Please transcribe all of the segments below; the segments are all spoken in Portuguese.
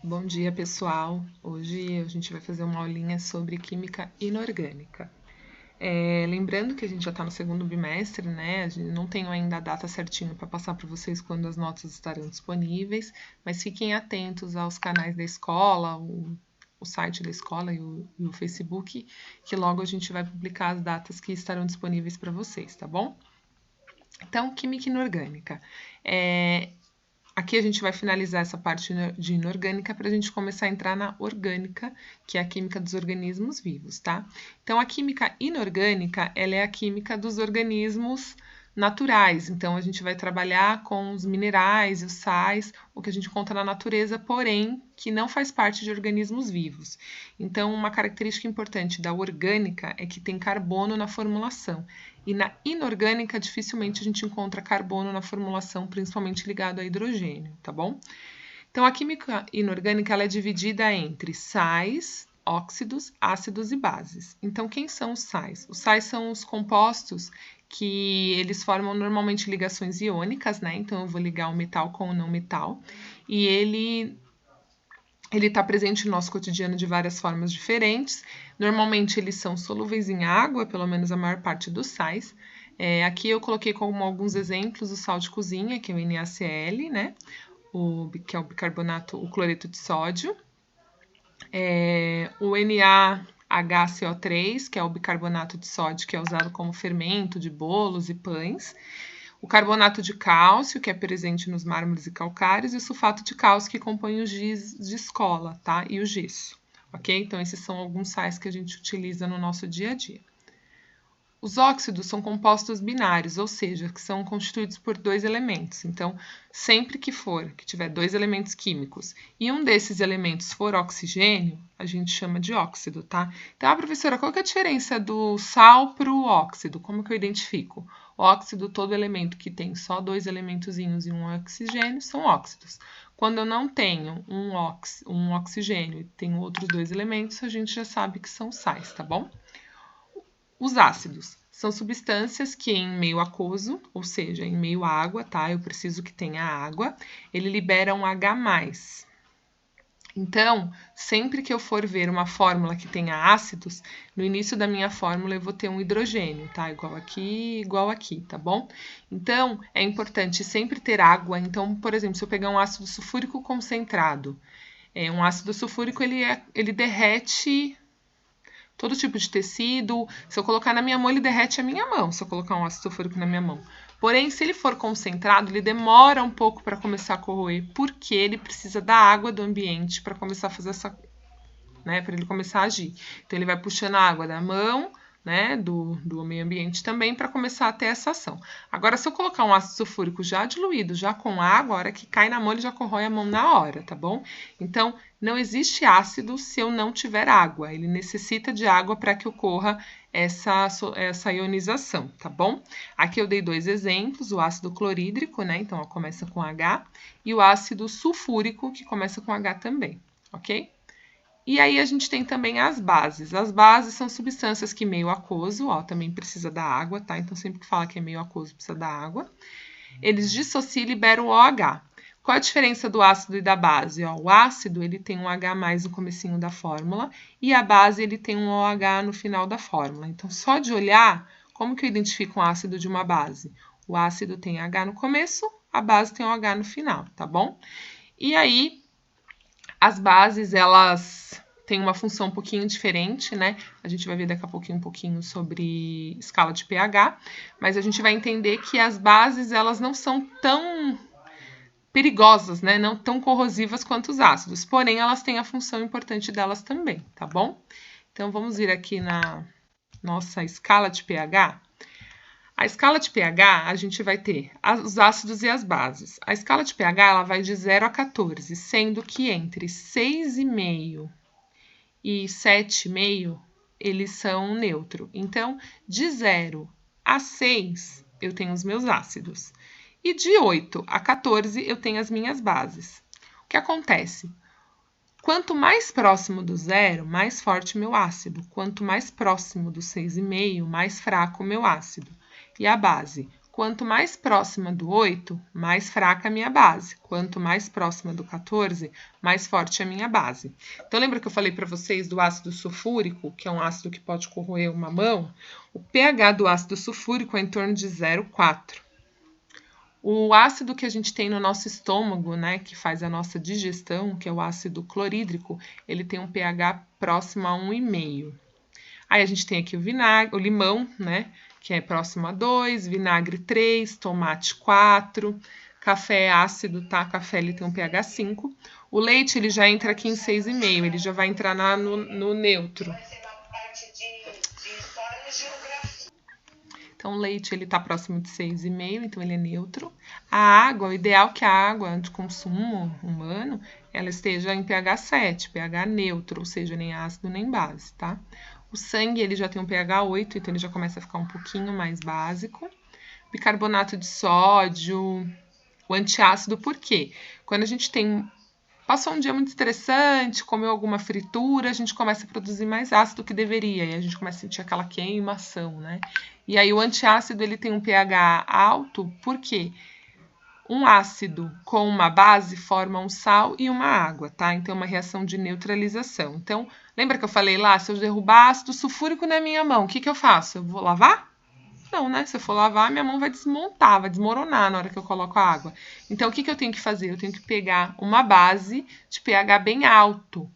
Bom dia, pessoal! Hoje a gente vai fazer uma aulinha sobre química inorgânica. Lembrando que a gente já está no segundo bimestre, né? A gente não tenho ainda a data certinha para passar para vocês quando as notas estarão disponíveis, mas fiquem atentos aos canais da escola, o site da escola e o Facebook, que logo a gente vai publicar as datas que estarão disponíveis para vocês, tá bom? Então, química inorgânica. Aqui a gente vai finalizar essa parte de inorgânica para a gente começar a entrar na orgânica, que é a química dos organismos vivos, tá? Então, a química inorgânica, ela é a química dos organismos naturais. Então, a gente vai trabalhar com os minerais e os sais, o que a gente encontra na natureza, porém, que não faz parte de organismos vivos. Então, uma característica importante da orgânica é que tem carbono na formulação. E na inorgânica, dificilmente a gente encontra carbono na formulação, principalmente ligado a hidrogênio, tá bom? Então, a química inorgânica ela é dividida entre sais, óxidos, ácidos e bases. Então, quem são os sais? Os sais são os compostos que eles formam normalmente ligações iônicas, né? Então, eu vou ligar o metal com o não metal. E ele está presente no nosso cotidiano de várias formas diferentes. Normalmente, eles são solúveis em água, pelo menos a maior parte dos sais. Aqui eu coloquei como alguns exemplos o sal de cozinha, que é o NaCl, né? Que é o bicarbonato, o cloreto de sódio. O NaHCO3, que é o bicarbonato de sódio, que é usado como fermento de bolos e pães. O carbonato de cálcio, que é presente nos mármores e calcários, e o sulfato de cálcio, que compõe o giz de escola, tá? E o gesso, ok? Então, esses são alguns sais que a gente utiliza no nosso dia a dia. Os óxidos são compostos binários, ou seja, que são constituídos por dois elementos. Então, sempre que tiver dois elementos químicos e um desses elementos for oxigênio, a gente chama de óxido, tá? Então, professora, qual que é a diferença do sal para o óxido? Como que eu identifico? O óxido, todo elemento que tem só dois elementozinhos e um oxigênio, são óxidos. Quando eu não tenho um oxigênio e tenho outros dois elementos, a gente já sabe que são sais, tá bom? Os ácidos são substâncias que em meio aquoso, ou seja, em meio água, tá? Eu preciso que tenha água, ele libera um H+. Então, sempre que eu for ver uma fórmula que tenha ácidos, no início da minha fórmula eu vou ter um hidrogênio, tá? Igual aqui, tá bom? Então, é importante sempre ter água. Então, por exemplo, se eu pegar um ácido sulfúrico concentrado, um ácido sulfúrico, ele derrete todo tipo de tecido. Se eu colocar na minha mão, ele derrete a minha mão, se eu colocar um ácido sulfúrico na minha mão. Porém, se ele for concentrado, ele demora um pouco para começar a corroer, porque ele precisa da água do ambiente para começar a fazer para ele começar a agir. Então, ele vai puxando a água da mão, né, do meio ambiente também, para começar a ter essa ação. Agora, se eu colocar um ácido sulfúrico já diluído, já com água, a hora que cai na mão, ele já corrói a mão na hora, tá bom? Então, não existe ácido se eu não tiver água. Ele necessita de água para que ocorra essa ionização, tá bom? Aqui eu dei dois exemplos, o ácido clorídrico, né? Então, começa com H, e o ácido sulfúrico, que começa com H também, ok? E aí, a gente tem também as bases. As bases são substâncias que meio aquoso, também precisa da água, tá? Então, sempre que fala que é meio aquoso, precisa da água. Eles dissociam e liberam o OH. Qual a diferença do ácido e da base? O ácido, ele tem um H+ no comecinho da fórmula, e a base, ele tem um OH no final da fórmula. Então, só de olhar, como que eu identifico um ácido de uma base? O ácido tem H no começo, a base tem OH no final, tá bom? E aí, as bases, elas têm uma função um pouquinho diferente, né? A gente vai ver daqui a pouquinho um pouquinho sobre escala de pH, mas a gente vai entender que as bases, elas não são tão perigosas, né? Não tão corrosivas quanto os ácidos, porém, elas têm a função importante delas também, tá bom? Então, vamos vir aqui na nossa escala de pH. A escala de pH, a gente vai ter os ácidos e as bases. A escala de pH, ela vai de 0 a 14, sendo que entre 6,5 e 7,5, eles são neutro. Então, de 0 a 6, eu tenho os meus ácidos. E de 8 a 14, eu tenho as minhas bases. O que acontece? Quanto mais próximo do zero, mais forte o meu ácido. Quanto mais próximo do 6,5, mais fraco o meu ácido. E a base? Quanto mais próxima do 8, mais fraca a minha base. Quanto mais próxima do 14, mais forte a minha base. Então, lembra que eu falei para vocês do ácido sulfúrico, que é um ácido que pode corroer uma mão? O pH do ácido sulfúrico é em torno de 0,4. O ácido que a gente tem no nosso estômago, né, que faz a nossa digestão, que é o ácido clorídrico, ele tem um pH próximo a 1,5. Aí a gente tem aqui o vinagre, o limão, né, que é próximo a 2, vinagre 3, tomate 4, café é ácido, tá? Café ele tem um pH 5. O leite ele já entra aqui em 6,5, ele já vai entrar no neutro. Então, o leite ele tá próximo de 6,5, então ele é neutro. A água, o ideal é que a água de consumo humano, ela esteja em pH 7, pH neutro, ou seja, nem ácido nem base, tá? O sangue ele já tem um pH 8, então ele já começa a ficar um pouquinho mais básico. Bicarbonato de sódio, o antiácido, por quê? Quando a gente passou um dia muito estressante, comeu alguma fritura, a gente começa a produzir mais ácido do que deveria, e a gente começa a sentir aquela queimação, né? E aí o antiácido ele tem um pH alto, por quê? Um ácido com uma base forma um sal e uma água, tá? Então, é uma reação de neutralização. Então, lembra que eu falei lá, se eu derrubar ácido sulfúrico na minha mão, o que eu faço? Eu vou lavar? Não, né? Se eu for lavar, minha mão vai desmontar, vai desmoronar na hora que eu coloco a água. Então, o que eu tenho que fazer? Eu tenho que pegar uma base de pH bem alto.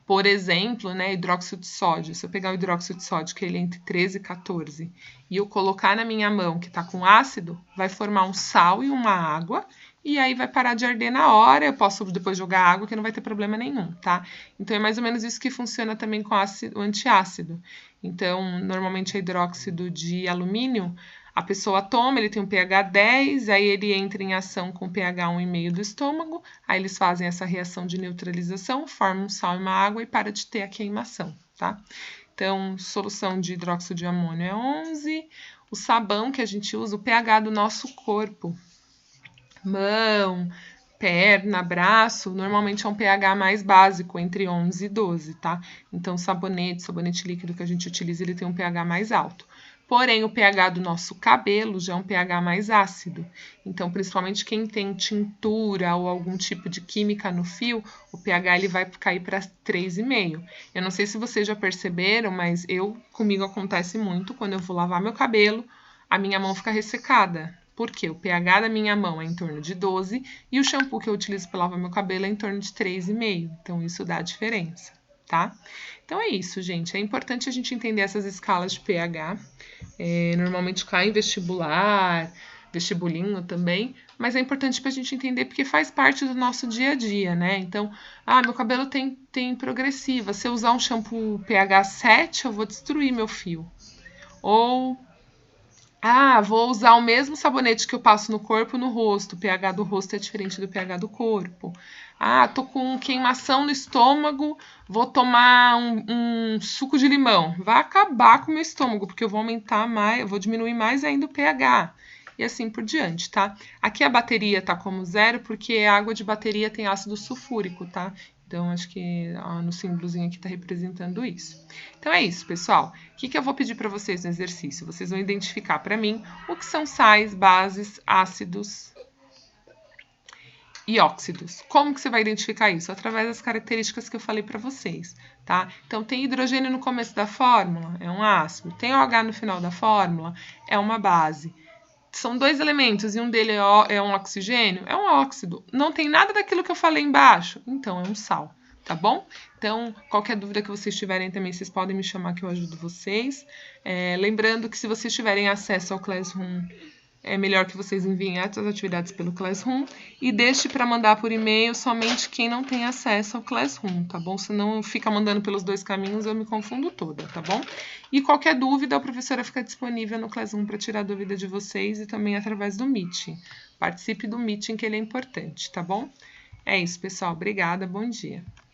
Por exemplo, né, hidróxido de sódio. Se eu pegar o hidróxido de sódio, que ele é entre 13 e 14, e eu colocar na minha mão, que está com ácido, vai formar um sal e uma água, e aí vai parar de arder na hora. Eu posso depois jogar água, que não vai ter problema nenhum, tá? Então, é mais ou menos isso que funciona também com o antiácido. Então, normalmente é hidróxido de alumínio, a pessoa toma, ele tem um pH 10, aí ele entra em ação com pH 1,5 do estômago, aí eles fazem essa reação de neutralização, formam um sal e uma água e para de ter a queimação, tá? Então, solução de hidróxido de amônio é 11, o sabão que a gente usa, o pH do nosso corpo, mão, perna, braço, normalmente é um pH mais básico, entre 11 e 12, tá? Então, sabonete líquido que a gente utiliza, ele tem um pH mais alto. Porém, o pH do nosso cabelo já é um pH mais ácido. Então, principalmente quem tem tintura ou algum tipo de química no fio, o pH ele vai cair para 3,5. Eu não sei se vocês já perceberam, mas comigo acontece muito quando eu vou lavar meu cabelo, a minha mão fica ressecada. Por quê? O pH da minha mão é em torno de 12 e o shampoo que eu utilizo para lavar meu cabelo é em torno de 3,5. Então, isso dá diferença, tá? Então, é isso, gente. É importante a gente entender essas escalas de pH. Normalmente cai em vestibular, vestibulinho também, mas é importante para a gente entender porque faz parte do nosso dia a dia, né? Então, meu cabelo tem progressiva. Se eu usar um shampoo pH 7, eu vou destruir meu fio. Ou vou usar o mesmo sabonete que eu passo no corpo no rosto. O pH do rosto é diferente do pH do corpo. Tô com queimação no estômago, vou tomar um suco de limão. Vai acabar com o meu estômago, porque eu vou aumentar mais, eu vou diminuir mais ainda o pH. E assim por diante, tá? Aqui a bateria tá como 0, porque a água de bateria tem ácido sulfúrico, tá? Então, acho que no símbolozinho aqui está representando isso. Então, é isso, pessoal. O que eu vou pedir para vocês no exercício? Vocês vão identificar para mim o que são sais, bases, ácidos e óxidos. Como que você vai identificar isso? Através das características que eu falei para vocês, tá? Então, tem hidrogênio no começo da fórmula, é um ácido. Tem OH no final da fórmula, é uma base. São dois elementos e um deles é um oxigênio, é um óxido. Não tem nada daquilo que eu falei embaixo, então é um sal, tá bom? Então, qualquer dúvida que vocês tiverem também, vocês podem me chamar que eu ajudo vocês. Lembrando que se vocês tiverem acesso ao Classroom, é melhor que vocês enviem essas atividades pelo Classroom e deixe para mandar por e-mail somente quem não tem acesso ao Classroom, tá bom? Senão fica mandando pelos dois caminhos, eu me confundo toda, tá bom? E qualquer dúvida, a professora fica disponível no Classroom para tirar a dúvida de vocês e também através do Meeting. Participe do Meeting, que ele é importante, tá bom? É isso, pessoal. Obrigada, bom dia.